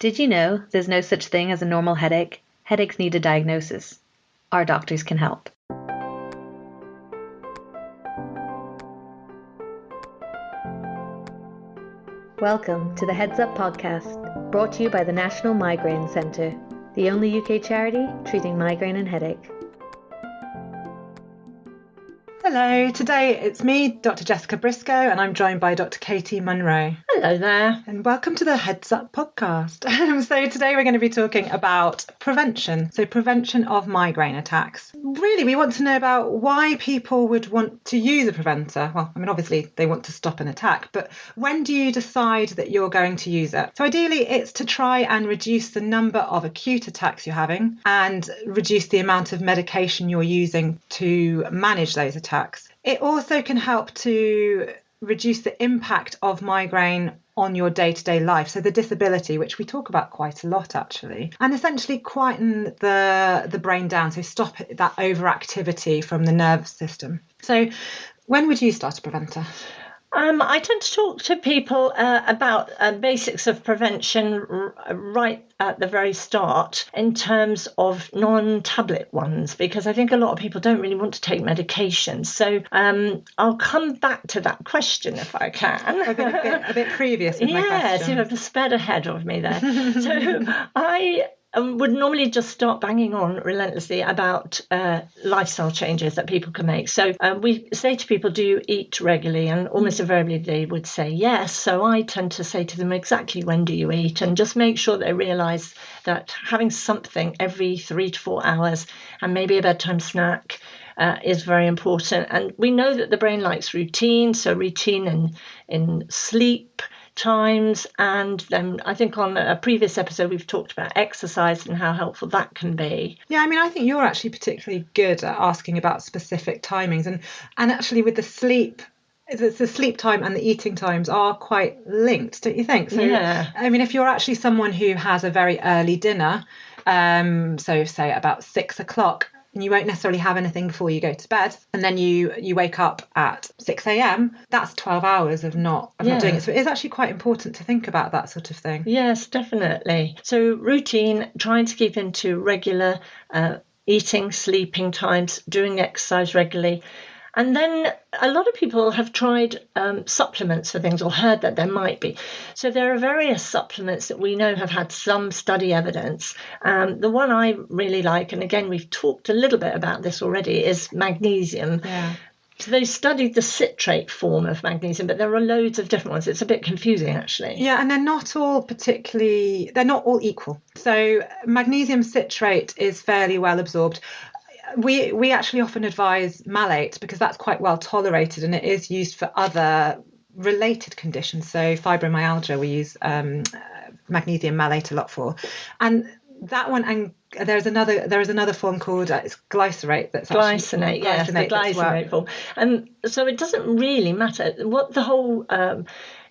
Did you know there's no such thing as a normal headache? Headaches need a diagnosis. Our doctors can help. Welcome to the Heads Up podcast, brought to you by the National Migraine Centre, the only UK charity treating migraine and headache. Hello, today it's me, Dr. Jessica Briscoe, and I'm joined by Dr. Katy Munro. Hello there. And welcome to the Heads Up podcast. So today we're going to be talking about prevention. So prevention of migraine attacks. Really, we want to know about why people would want to use a preventer. Well, I mean, obviously they want to stop an attack, but when do you decide that you're going to use it? So ideally it's to try and reduce the number of acute attacks you're having and reduce the amount of medication you're using to manage those attacks. It also can help to reduce the impact of migraine on your day-to-day life, so the disability, which we talk about quite a lot actually, and essentially quieten the brain down, so stop that overactivity from the nervous system. So when would you start a preventer? I tend to talk to people about basics of prevention right at the very start in terms of non-tablet ones, because I think a lot of people don't really want to take medication. So I'll come back to that question if I can. I've been a bit previous with my question. Yes, you've sped ahead of me there. So I would normally just start banging on relentlessly about lifestyle changes that people can make. So we say to people, do you eat regularly? And almost invariably they would say yes. So I tend to say to them, exactly when do you eat? And just make sure they realise that having something every 3 to 4 hours and maybe a bedtime snack is very important. And we know that the brain likes routine, so routine in sleep times, and then I think on a previous episode we've talked about exercise and how helpful that can be. Yeah, I mean, I think you're actually particularly good at asking about specific timings, and actually with the sleep time and the eating times are quite linked, don't you think? So yeah. I mean, if you're actually someone who has a very early dinner, so say at about 6 o'clock, and you won't necessarily have anything before you go to bed, and then you wake up at 6 a.m, that's 12 hours of not doing it. So it is actually quite important to think about that sort of thing. Yes, definitely. So routine, trying to keep into regular eating, sleeping times, doing exercise regularly. And then a lot of people have tried supplements for things or heard that there might be. So there are various supplements that we know have had some study evidence. The one I really like, and again, we've talked a little bit about this already, is magnesium. Yeah. So they studied the citrate form of magnesium, but there are loads of different ones. It's a bit confusing, actually. Yeah, and they're not all equal. So magnesium citrate is fairly well absorbed. We actually often advise malate because that's quite well tolerated, and it is used for other related conditions. So fibromyalgia we use magnesium malate a lot for, and that one, and there is another form called it's glycerate. That's glycinate, yes, the glycinate form. And so it doesn't really matter what the whole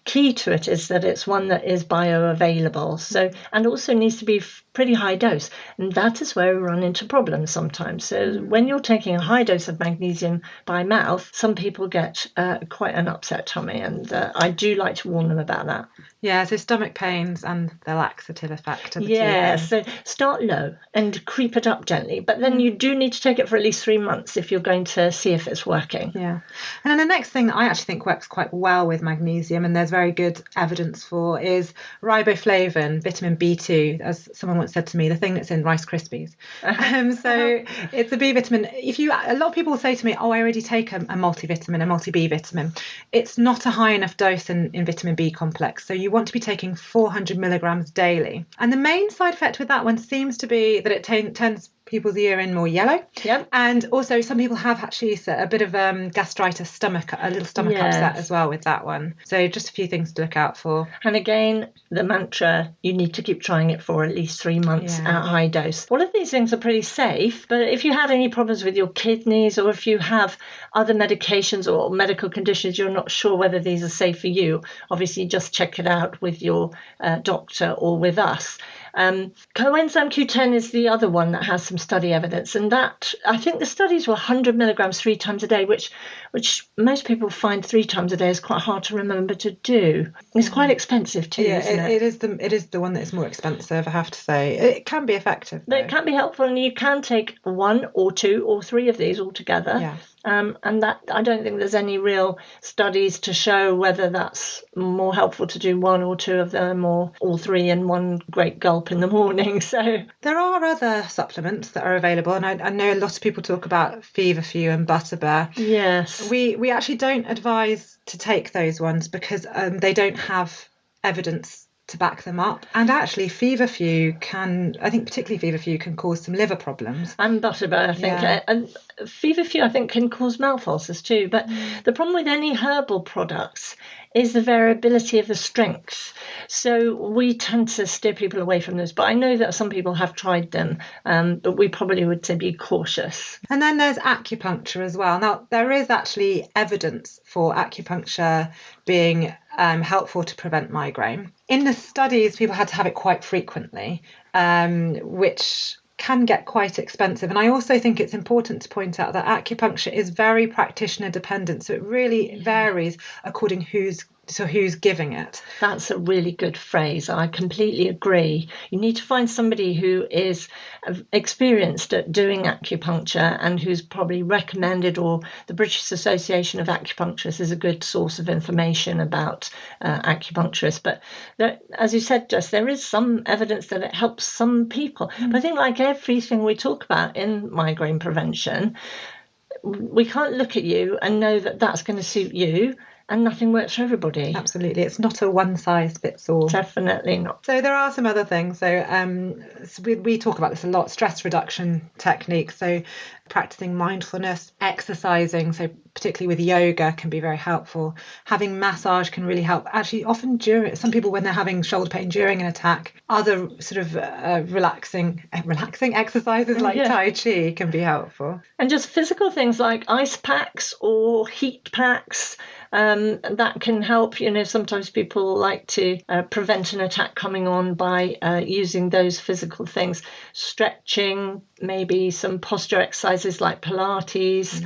key to it is, that it's one that is bioavailable, so, and also needs to be pretty high dose, and that is where we run into problems sometimes. So when you're taking a high dose of magnesium by mouth, some people get quite an upset tummy, and I do like to warn them about that. Yeah, so stomach pains and the laxative effect of the yeah, two. So start low and creep it up gently, but then you do need to take it for at least 3 months if you're going to see if it's working. Yeah. And then the next thing that I actually think works quite well with magnesium, and there's very good evidence for, is riboflavin, vitamin B2, as someone once said to me, the thing that's in Rice Krispies. So it's a B vitamin. A lot of people say to me, oh, I already take a multivitamin, a multi-B vitamin. It's not a high enough dose in vitamin B complex. So you want to be taking 400 milligrams daily. And the main side effect with that one seems to be that it turns people's urine more yellow. Yep. And also some people have actually a bit of gastritis, a little stomach upset as well with that one. So just a few things to look out for. And again, the mantra, you need to keep trying it for at least 3 months at high dose. All of these things are pretty safe, but if you had any problems with your kidneys, or if you have other medications or medical conditions, you're not sure whether these are safe for you, obviously just check it out with your doctor or with us. Coenzyme Q10 is the other one that has some study evidence, and that I think the studies were 100 milligrams 3 times a day, which most people find 3 times a day is quite hard to remember to do. It's quite expensive too, isn't it? It is the one that is more expensive, I have to say. It can be effective, though. But it can be helpful, and you can take 1 or 2 or 3 of these all together. Yeah. And that I don't think there's any real studies to show whether that's more helpful to do 1 or 2 of them or all 3 in one great gulp in the morning. So there are other supplements that are available, and I know a lot of people talk about feverfew and butterbear. Yes. We actually don't advise to take those ones because they don't have evidence to back them up, and actually feverfew can cause some liver problems, and butterbear I think, and feverfew I think can cause mouth ulcers too. But the problem with any herbal products is the variability of the strength, so we tend to steer people away from those. But I know that some people have tried them, but we probably would say be cautious. And then there's acupuncture as well. Now there is actually evidence for acupuncture being helpful to prevent migraine. In the studies, people had to have it quite frequently, which can get quite expensive. And I also think it's important to point out that acupuncture is very practitioner dependent, so it really varies according who's giving it. That's a really good phrase. I completely agree. You need to find somebody who is experienced at doing acupuncture and who's probably recommended, or the British Association of Acupuncturists is a good source of information about acupuncturists. But there, as you said, Jess, there is some evidence that it helps some people. But I think like everything we talk about in migraine prevention, we can't look at you and know that that's going to suit you. And nothing works for everybody. Absolutely. It's not a one size fits all. Definitely not. So there are some other things. So we talk about this a lot, stress reduction techniques. So practicing mindfulness, exercising, so particularly with yoga, can be very helpful. Having massage can really help. Actually, often during, some people when they're having shoulder pain during an attack, other sort of relaxing exercises like Tai Chi can be helpful. And just physical things like ice packs or heat packs. That can help. Sometimes people like to prevent an attack coming on by using those physical things. Stretching, maybe some posture exercises like Pilates,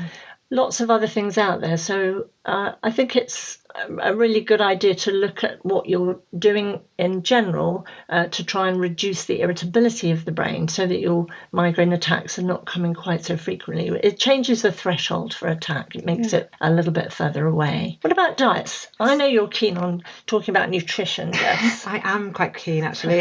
lots of other things out there. So I think it's a really good idea to look at what you're doing in general to try and reduce the irritability of the brain so that your migraine attacks are not coming quite so frequently. It changes the threshold for attack. It makes it a little bit further away. What about diets? I know you're keen on talking about nutrition, Jess. I am quite keen, actually.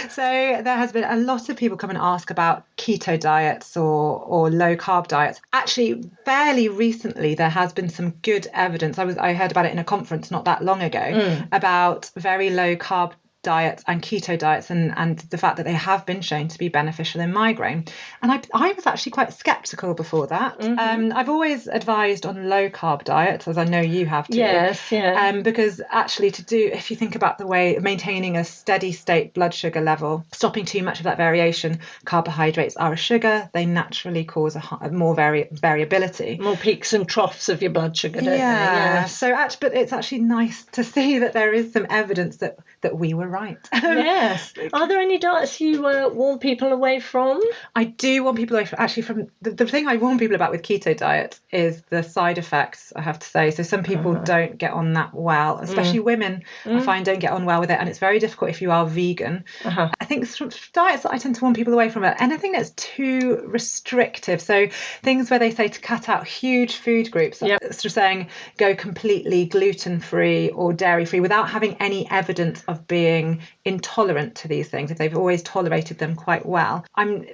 So there has been a lot of people come and ask about keto diets or low carb diets. Actually, fairly recently, there has been some good evidence. I heard about it in a conference not that long ago about very low carb diets and keto diets and the fact that they have been shown to be beneficial in migraine. And I was actually quite sceptical before that. I've always advised on low carb diets, as I know you have too. Yes, yeah. Because actually if you think about the way maintaining a steady state blood sugar level, stopping too much of that variation, carbohydrates are a sugar, they naturally cause more variability. More peaks and troughs of your blood sugar, don't they? Yeah. So but it's actually nice to see that there is some evidence that we were right. Yes. Are there any diets you warn people away from? I do warn people away from the thing I warn people about with keto diet is the side effects, I have to say. So some people don't get on that well, especially women I find don't get on well with it, and it's very difficult if you are vegan. I think diets that I tend to warn people away from are anything that's too restrictive. So things where they say to cut out huge food groups, sort of saying go completely gluten-free or dairy-free without having any evidence of being intolerant to these things, if they've always tolerated them quite well.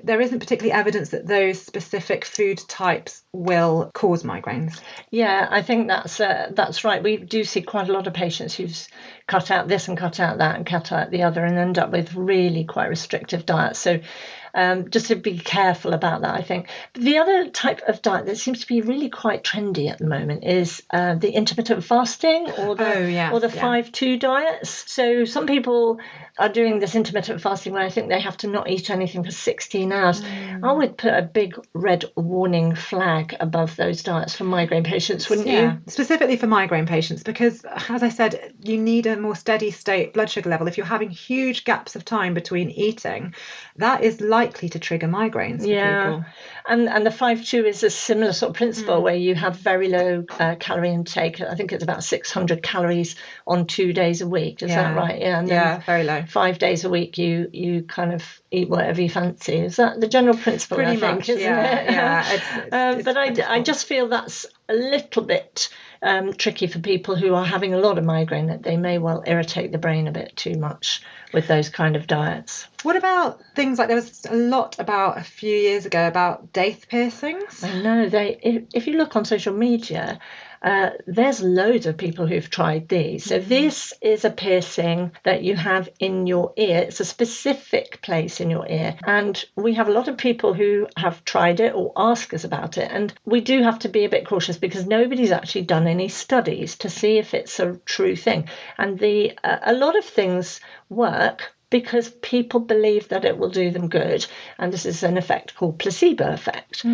There isn't particularly evidence that those specific food types will cause migraines. Yeah, I think that's right. We do see quite a lot of patients who've cut out this and cut out that and cut out the other and end up with really quite restrictive diets. So just to be careful about that, I think. But the other type of diet that seems to be really quite trendy at the moment is the intermittent fasting or the 5-2 diets. So some people are doing this intermittent fasting where I think they have to not eat anything for 16 hours. I would put a big red warning flag above those diets for migraine patients, wouldn't you? Specifically for migraine patients, because as I said, you need a more steady state blood sugar level. If you're having huge gaps of time between eating, that is likely to trigger migraines for people. And the 5-2 is a similar sort of principle where you have very low calorie intake. I think it's about 600 calories on 2 days a week. Is that right? Yeah, and then very low. 5 days a week, you kind of eat whatever you fancy. Is that the general principle? Pretty I think, much, isn't it? It's but I just feel that's a little bit tricky for people who are having a lot of migraine, that they may well irritate the brain a bit too much with those kind of diets. What about things like, there was a lot about a few years ago about daith piercings? I know, if you look on social media, there's loads of people who've tried these. So this is a piercing that you have in your ear. It's a specific place in your ear. And we have a lot of people who have tried it or ask us about it. And we do have to be a bit cautious because nobody's actually done any studies to see if it's a true thing. And a lot of things work because people believe that it will do them good. And this is an effect called placebo effect.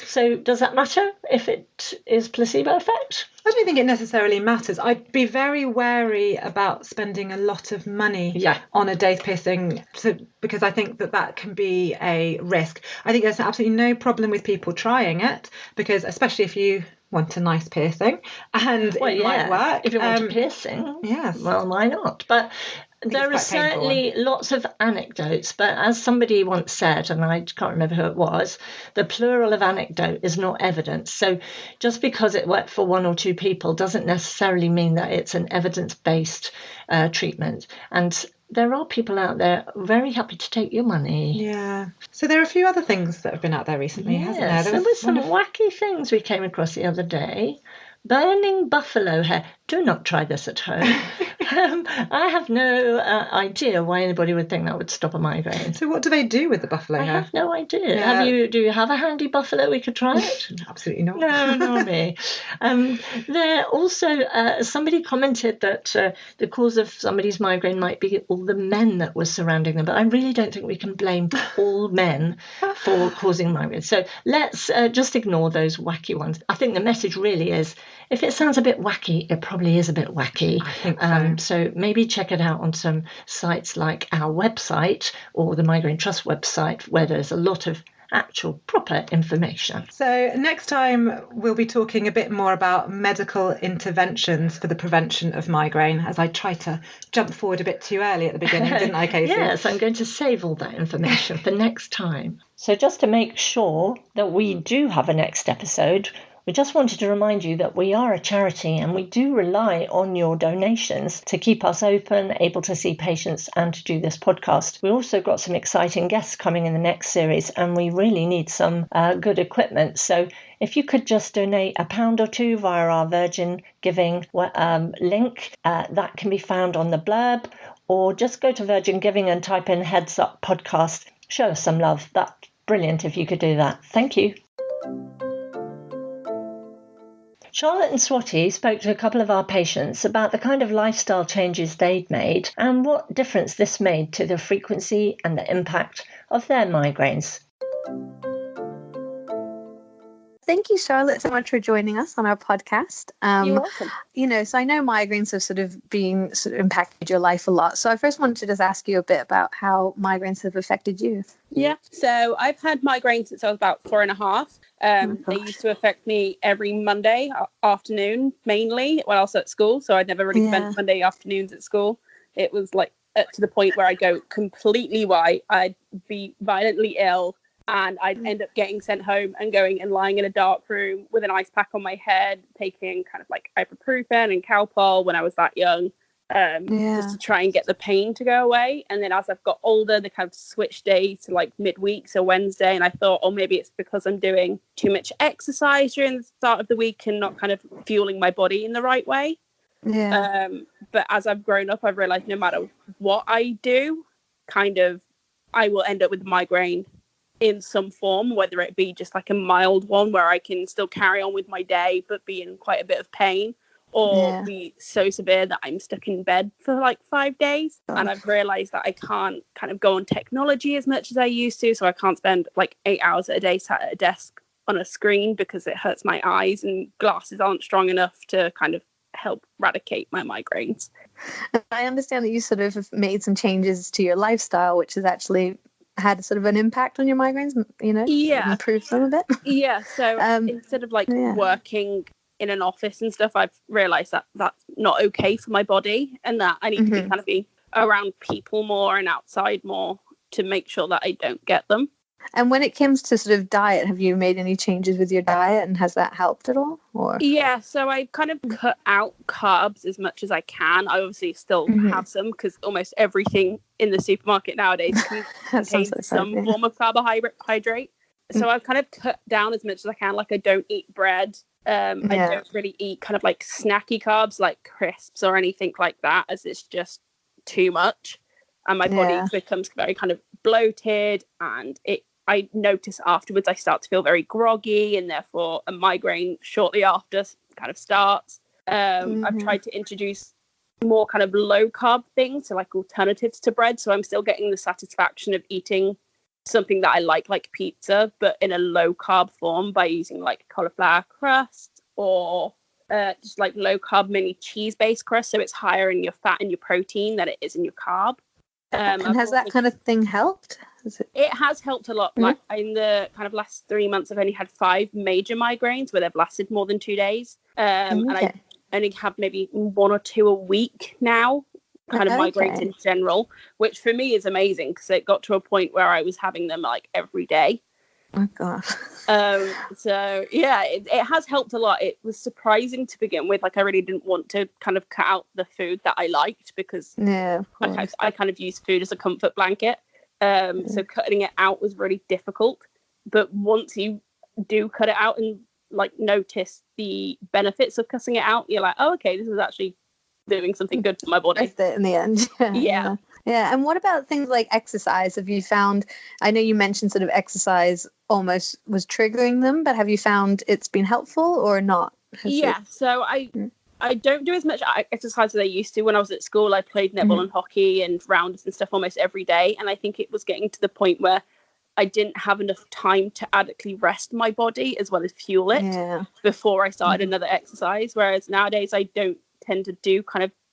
So does that matter if it is placebo effect? I don't think it necessarily matters. I'd be very wary about spending a lot of money on a daith piercing because I think that can be a risk. I think there's absolutely no problem with people trying it, because especially if you want a nice piercing and it might work. If you want a piercing, well, why not? But there are certainly lots of anecdotes, but as somebody once said, and I can't remember who it was, the plural of anecdote is not evidence. So just because it worked for one or two people doesn't necessarily mean that it's an evidence-based treatment. And there are people out there very happy to take your money. Yeah. So there are a few other things that have been out there recently, hasn't there? There was some wacky things we came across the other day. Burning buffalo hair. Do not try this at home. I have no idea why anybody would think that would stop a migraine. So what do they do with the buffalo hair? I have no idea. Do you have a handy buffalo we could try it? Absolutely not. No, nor me. There also, somebody commented that the cause of somebody's migraine might be all the men that were surrounding them, but I really don't think we can blame all men for causing migraine. So let's just ignore those wacky ones. I think the message really is, if it sounds a bit wacky, it probably is a bit wacky. I think so. So maybe check it out on some sites like our website or the Migraine Trust website, where there's a lot of actual proper information. So next time we'll be talking a bit more about medical interventions for the prevention of migraine, as I try to jump forward a bit too early at the beginning, didn't I, Katy? Yes, I'm going to save all that information for next time. So just to make sure that we do have a next episode, we just wanted to remind you that we are a charity and we do rely on your donations to keep us open, able to see patients and to do this podcast. We also got some exciting guests coming in the next series and we really need some good equipment. So if you could just donate £1 or £2 via our Virgin Giving link, that can be found on the blurb, or just go to Virgin Giving and type in Heads Up Podcast. Show us some love. That's brilliant if you could do that. Thank you. Charlotte and Swati spoke to a couple of our patients about the kind of lifestyle changes they'd made and what difference this made to the frequency and the impact of their migraines. Thank you, Charlotte, so much for joining us on our podcast. You're welcome. So I know migraines have sort of impacted your life a lot. So I first wanted to just ask you a bit about how migraines have affected you. Yeah, so I've had migraines since I was about 4.5. They used to affect me every Monday afternoon, mainly, while I was at school. So I'd never really spent Monday afternoons at school. It was like to the point where I'd go completely white. I'd be violently ill. And I'd end up getting sent home and going and lying in a dark room with an ice pack on my head, taking kind of like ibuprofen and Calpol when I was that young, just to try and get the pain to go away. And then as I've got older, they kind of switched days to like midweek, so Wednesday. And I thought, maybe it's because I'm doing too much exercise during the start of the week and not kind of fueling my body in the right way. Yeah. But as I've grown up, I've realized no matter what I do, I will end up with migraine in some form, whether it be just like a mild one where I can still carry on with my day but be in quite a bit of pain, or be so severe that I'm stuck in bed for like 5 days. And I've realized that I can't kind of go on technology as much as I used to. So I can't spend like 8 hours a day sat at a desk on a screen because it hurts my eyes, and glasses aren't strong enough to kind of help eradicate my migraines. I understand that you sort of have made some changes to your lifestyle, which has actually had sort of an impact on your migraines, improved them a bit. Yeah. So instead of like working in an office and stuff, I've realized that that's not okay for my body, and that I need to be kind of be around people more and outside more to make sure that I don't get them. And when it comes to sort of diet, have you made any changes with your diet, and has that helped at all? Or so I kind of cut out carbs as much as I can. I obviously still have some, because almost everything in the supermarket nowadays contains some form of carbohydrate. So I've kind of cut down as much as I can. Like, I don't eat bread. I don't really eat kind of like snacky carbs like crisps or anything like that, as it's just too much. And my body becomes very kind of bloated, and I notice afterwards I start to feel very groggy, and therefore a migraine shortly after kind of starts. I've tried to introduce more kind of low carb things, so like alternatives to bread. So I'm still getting the satisfaction of eating something that I like pizza, but in a low carb form, by using like cauliflower crust or just like low carb mini cheese based crust. So it's higher in your fat and your protein than it is in your carb. And has that kind of thing helped? It has helped a lot. Like, in the kind of last 3 months, I've only had 5 major migraines where they've lasted more than 2 days. And I only have maybe 1 or 2 a week now, kind of migraines in general, which for me is amazing, because it got to a point where I was having them like every day. Oh God. So yeah, it has helped a lot. It was surprising to begin with. Like, I really didn't want to kind of cut out the food that I liked, because I kind of use food as a comfort blanket. So cutting it out was really difficult. But once you do cut it out and like notice the benefits of cutting it out, you're like, oh, okay, this is actually doing something good for my body. In the end. Yeah. And what about things like exercise? Have you found, I know you mentioned sort of exercise almost was triggering them, but have you found it's been helpful or not? So I don't do as much exercise as I used to. When I was at school, I played netball and hockey and rounders and stuff almost every day. And I think it was getting to the point where I didn't have enough time to adequately rest my body as well as fuel it before I started another exercise. Whereas nowadays I don't tend to do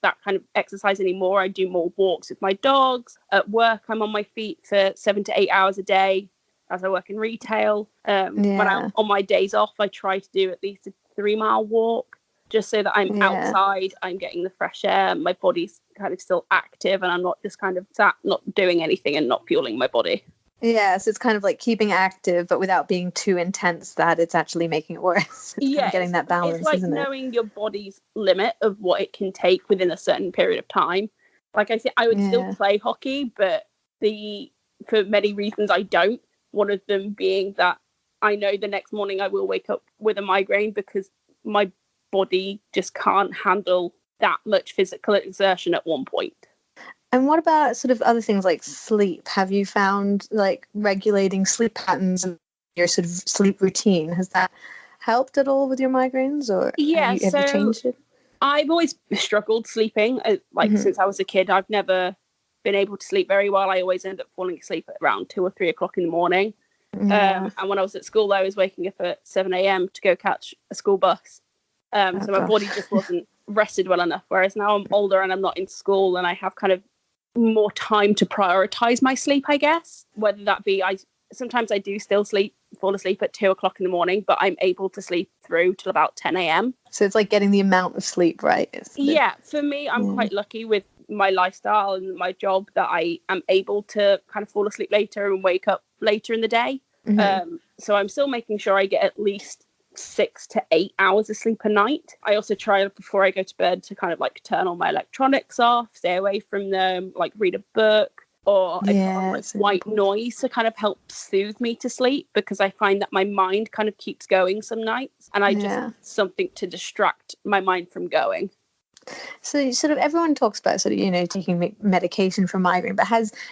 that kind of exercise anymore. I do more walks with my dogs. At work, I'm on my feet for 7 to 8 hours a day as I work in retail. When I'm on my days off, I try to do at least a 3-mile walk, just so that I'm outside, I'm getting the fresh air, my body's kind of still active, and I'm not just kind of sat not doing anything and not fueling my body. Yeah, so it's kind of like keeping active, but without being too intense that it's actually making it worse. It's kind of getting that balance, it's like isn't it? Knowing your body's limit of what it can take within a certain period of time. Like I said, I would still play hockey, but for many reasons I don't. One of them being that I know the next morning I will wake up with a migraine, because my body just can't handle that much physical exertion at one point. And what about sort of other things like sleep? Have you found like regulating sleep patterns and your sort of sleep routine? Has that helped at all with your migraines, or have you changed it? I've always struggled sleeping. Since I was a kid, I've never been able to sleep very well. I always end up falling asleep at around 2 or 3 o'clock in the morning. And when I was at school, I was waking up at 7 a.m. to go catch a school bus. So my body just wasn't rested well enough. Whereas now I'm older and I'm not in school, and I have kind of more time to prioritize my sleep, I guess. Whether that be, sometimes I do still fall asleep at 2 o'clock in the morning, but I'm able to sleep through till about 10 a.m. So it's like getting the amount of sleep right. For me, I'm quite lucky with my lifestyle and my job that I am able to kind of fall asleep later and wake up later in the day. So I'm still making sure I get at least 6 to 8 hours of sleep a night. I also try before I go to bed to kind of like turn all my electronics off, stay away from them, like read a book, or white noise to kind of help soothe me to sleep, because I find that my mind kind of keeps going some nights, and I just need something to distract my mind from going. So sort of everyone talks about sort of, taking medication for migraine, but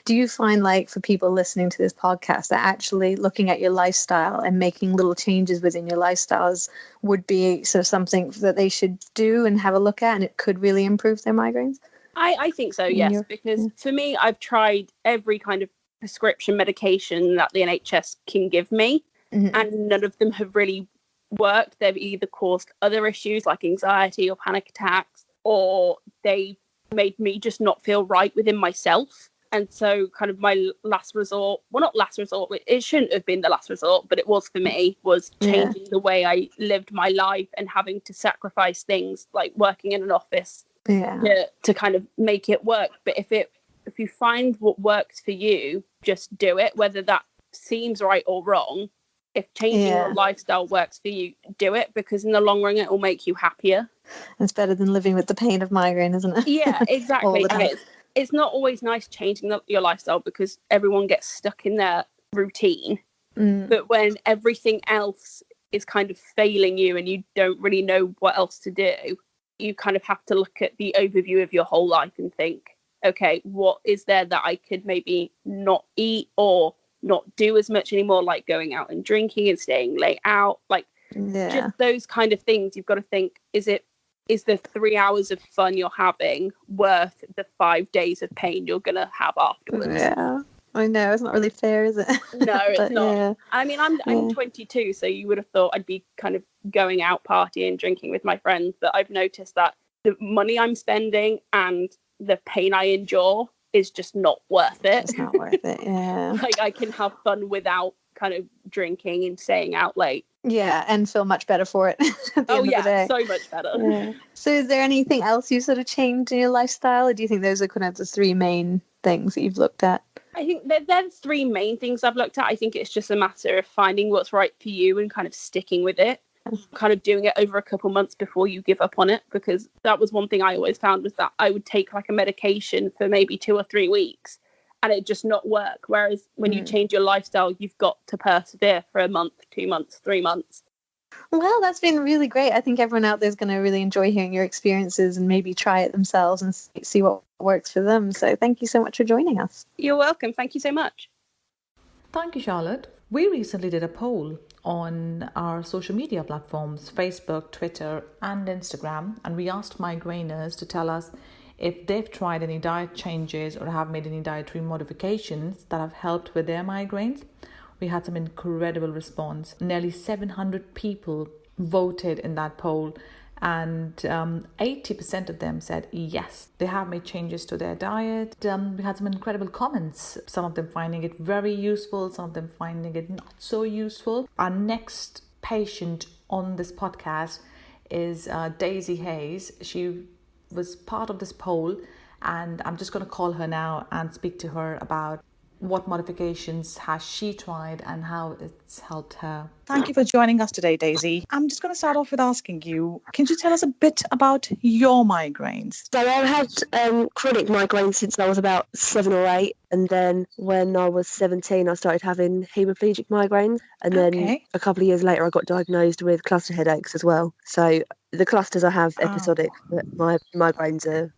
do you find like for people listening to this podcast that actually looking at your lifestyle and making little changes within your lifestyles would be sort of something that they should do and have a look at, and it could really improve their migraines? I think so, yes, because for me, I've tried every kind of prescription medication that the NHS can give me, and none of them have really worked. They've either caused other issues like anxiety or panic attacks, or they made me just not feel right within myself. And so kind of my last resort, well, not last resort, it shouldn't have been the last resort, but it was for me, was changing the way I lived my life and having to sacrifice things like working in an office to kind of make it work. But if you find what works for you, just do it, whether that seems right or wrong. If changing your lifestyle works for you, do it, because in the long run, it will make you happier. It's better than living with the pain of migraine, isn't it? Yeah, exactly. And it's not always nice changing your lifestyle because everyone gets stuck in their routine. But when everything else is kind of failing you and you don't really know what else to do, you kind of have to look at the overview of your whole life and think, okay, what is there that I could maybe not eat or not do as much anymore, like going out and drinking and staying late out, like just those kind of things. You've got to think, is the 3 hours of fun you're having worth the 5 days of pain you're gonna have afterwards? Yeah, I know, it's not really fair, is it? No, it's not. Yeah. I mean, I'm 22, so you would have thought I'd be kind of going out partying, drinking with my friends, but I've noticed that the money I'm spending and the pain I endure is just not worth it. It's not worth it, yeah. Like, I can have fun without kind of drinking and staying out late. Yeah, and feel much better for it at the end of the day. So much better. Yeah. So is there anything else you sort of changed in your lifestyle, or do you think those are kind of the three main things that you've looked at? I think they're the three main things I've looked at. I think it's just a matter of finding what's right for you and kind of sticking with it. Kind of doing it over a couple months before you give up on it, because that was one thing I always found, was that I would take like a medication for maybe 2 or 3 weeks and it just not work. Whereas when you change your lifestyle, you've got to persevere for a month, 2 months, 3 months. Well, that's been really great. I think everyone out there is going to really enjoy hearing your experiences and maybe try it themselves and see what works for them. So thank you so much for joining us. You're welcome. Thank you so much. Thank you, Charlotte. We recently did a poll on our social media platforms, Facebook, Twitter, and Instagram, and we asked migraineurs to tell us if they've tried any diet changes or have made any dietary modifications that have helped with their migraines. We had some incredible response. Nearly 700 people voted in that poll, and 80% of them said yes, they have made changes to their diet. We had some incredible comments, some of them finding it very useful, some of them finding it not so useful. Our next patient on this podcast is Daisy Hayes. She was part of this poll, and I'm just going to call her now and speak to her about what modifications has she tried and how it's helped her. Thank you for joining us today, Daisy. I'm just going to start off with asking you, can you tell us a bit about your migraines? So I've had chronic migraines since I was about 7 or 8, and then when I was 17 I started having hemiplegic migraines, and then a couple of years later I got diagnosed with cluster headaches as well. So the clusters I have episodic, but my migraines are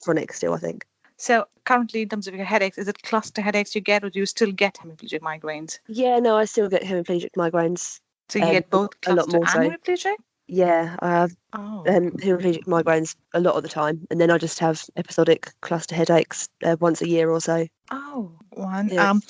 chronic still, I think. So currently, in terms of your headaches, is it cluster headaches you get, or do you still get hemiplegic migraines? Yeah, no, I still get hemiplegic migraines. So you get both cluster and hemiplegic? Yeah, I have hemiplegic migraines a lot of the time, and then I just have episodic cluster headaches once a year or so. Oh, one. Yes.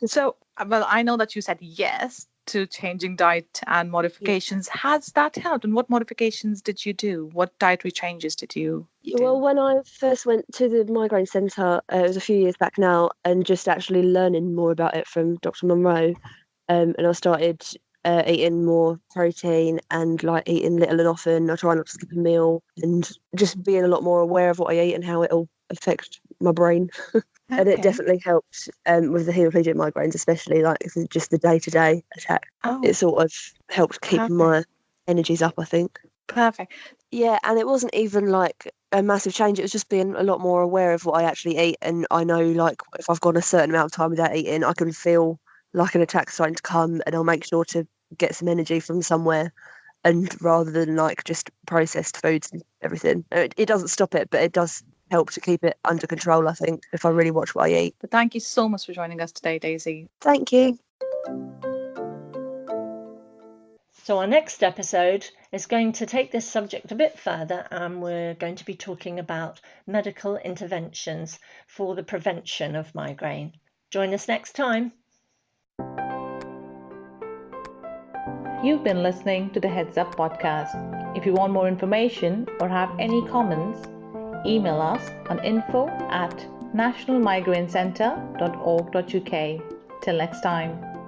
So, well, I know that you said yes to changing diet and modifications. Has that helped? And what modifications did you do? What dietary changes did you do? Well, when I first went to the migraine centre, it was a few years back now, and just actually learning more about it from Dr. Munro, and I started eating more protein and like eating little and often. I try not to skip a meal, and just being a lot more aware of what I eat and how it'll affect my brain. And it definitely helped with the hemiplegic migraines, especially like just the day-to-day attack. It sort of helped keep my energies up, I think. Perfect. Yeah, and it wasn't even like a massive change. It was just being a lot more aware of what I actually eat. And I know like if I've gone a certain amount of time without eating, I can feel like an attack starting to come, and I'll make sure to get some energy from somewhere, and rather than like just processed foods and everything. It doesn't stop it, but it does help to keep it under control, I think, if I really watch what I eat. But thank you so much for joining us today, Daisy. Thank you. So our next episode is going to take this subject a bit further, and we're going to be talking about medical interventions for the prevention of migraine. Join us next time. You've been listening to the Heads Up podcast. If you want more information or have any comments, email us on info@nationalmigrainecentre.org.uk. Till next time.